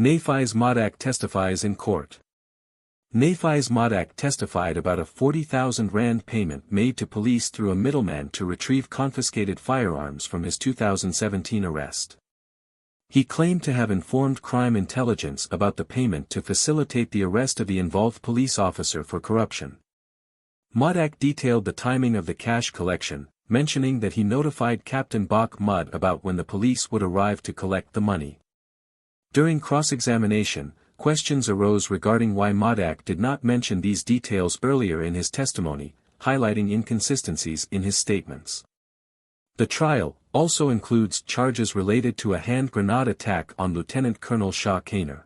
Nafiz Modack testifies in court. Nafiz Modack testified about a 40,000 rand payment made to police through a middleman to retrieve confiscated firearms from his 2017 arrest. He claimed to have informed crime intelligence about the payment to facilitate the arrest of the involved police officer for corruption. Modack detailed the timing of the cash collection, mentioning that he notified Captain Bach Mudd about when the police would arrive to collect the money. During cross-examination, questions arose regarding why Modack did not mention these details earlier in his testimony, highlighting inconsistencies in his statements. The trial also includes charges related to a hand grenade attack on Lieutenant Colonel Charl Kinnear.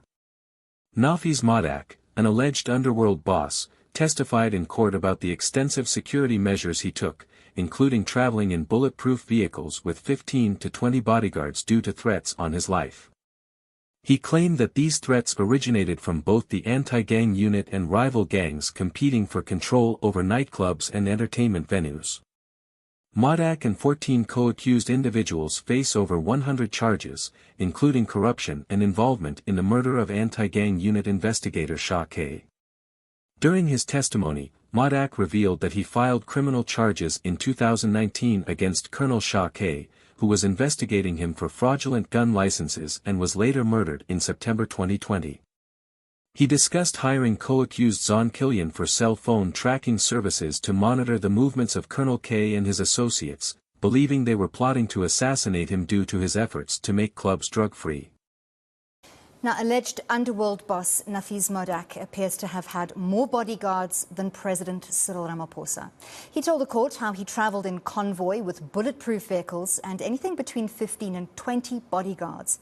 Nafiz Modack, an alleged Underworld boss, testified in court about the extensive security measures he took, including traveling in bulletproof vehicles with 15 to 20 bodyguards due to threats on his life. He claimed that these threats originated from both the anti-gang unit and rival gangs competing for control over nightclubs and entertainment venues. Modack and 14 co-accused individuals face over 100 charges, including corruption and involvement in the murder of anti-gang unit investigator Charl Kinnear. During his testimony, Modack revealed that he filed criminal charges in 2019 against Colonel Charl Kinnear, who was investigating him for fraudulent gun licenses and was later murdered in September 2020. He discussed hiring co-accused Charl Kinnear for cell phone tracking services to monitor the movements of Colonel Kinnear and his associates, believing they were plotting to assassinate him due to his efforts to make clubs drug-free. Now, alleged Underworld boss Nafiz Modack appears to have had more bodyguards than President Cyril Ramaphosa. He told the court how he travelled in convoy with bulletproof vehicles and anything between 15 and 20 bodyguards.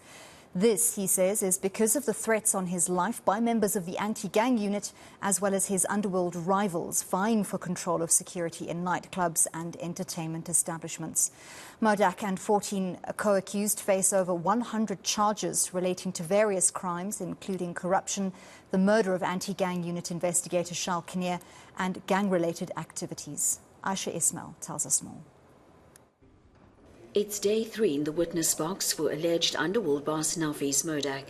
This, he says, is because of the threats on his life by members of the anti-gang unit, as well as his Underworld rivals vying for control of security in nightclubs and entertainment establishments. Modack and 14 co-accused face over 100 charges relating to various crimes, including corruption, the murder of anti-gang unit investigator Charl Kinnear, and gang-related activities. Aisha Ismail tells us more. It's day 3 in the witness box for alleged Underworld boss Nafiz Modack.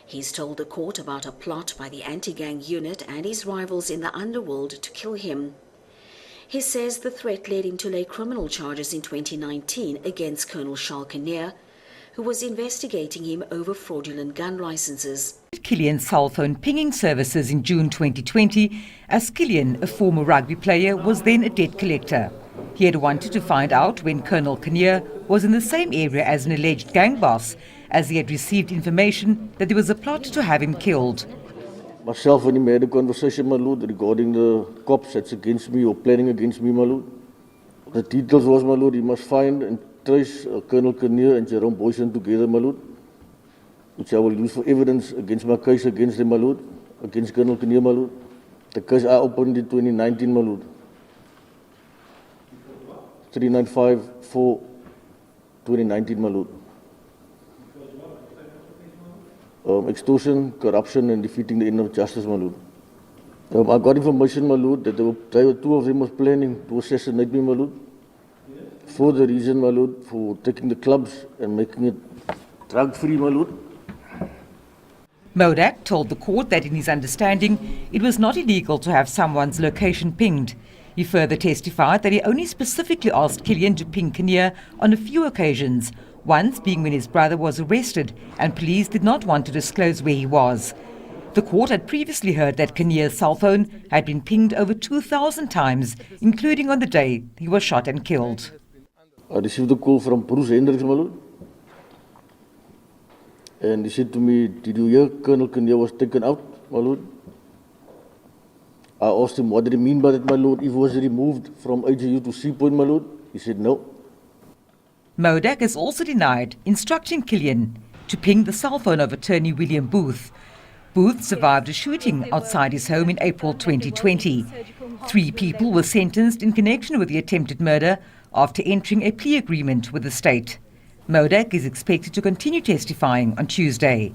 He's told the court about a plot by the anti-gang unit and his rivals in the Underworld to kill him. He says the threat led him to lay criminal charges in 2019 against Colonel Charl Kinnear, who was investigating him over fraudulent gun licenses. Killian's cell phone pinging services in June 2020, as Killian, a former rugby player, was then a debt collector. He had wanted to find out when Colonel Kinnear was in the same area as an alleged gang boss, as he had received information that there was a plot to have him killed. Myself and him had a conversation, my lord, regarding the cops that's against me or planning against me, my lord. The details was, my lord, he must find and trace Colonel Kinnear and Jerome Boyson together, my lord, which I will use for evidence against my case against them, my lord, against Colonel Kinnear, my lord. The case I opened in 2019, my lord. 395 for 2019, my lord. Extortion, corruption, and defeating the end of justice, my lord. I got information, my lord, that two of them was planning to assassinate me, my lord. For the reason, my lord, for taking the clubs and making it drug-free, my lord. Modack told the court that in his understanding, it was not illegal to have someone's location pinged. He further testified that he only specifically asked Killian to ping Kinnear on a few occasions, once being when his brother was arrested and police did not want to disclose where he was. The court had previously heard that Kinnear's cell phone had been pinged over 2,000 times, including on the day he was shot and killed. I received a call from Bruce Hendricks, my lord. And he said to me, "Did you hear Colonel Kinnear was taken out, my lord?" I asked him, "What did he mean by that, my lord? If he was removed from AGU to Sea Point, my lord?" He said, "No." Modack has also denied instructing Killian to ping the cell phone of attorney William Booth. Booth survived a shooting outside his home in April 2020. 3 people were sentenced in connection with the attempted murder after entering a plea agreement with the state. Modack is expected to continue testifying on Tuesday.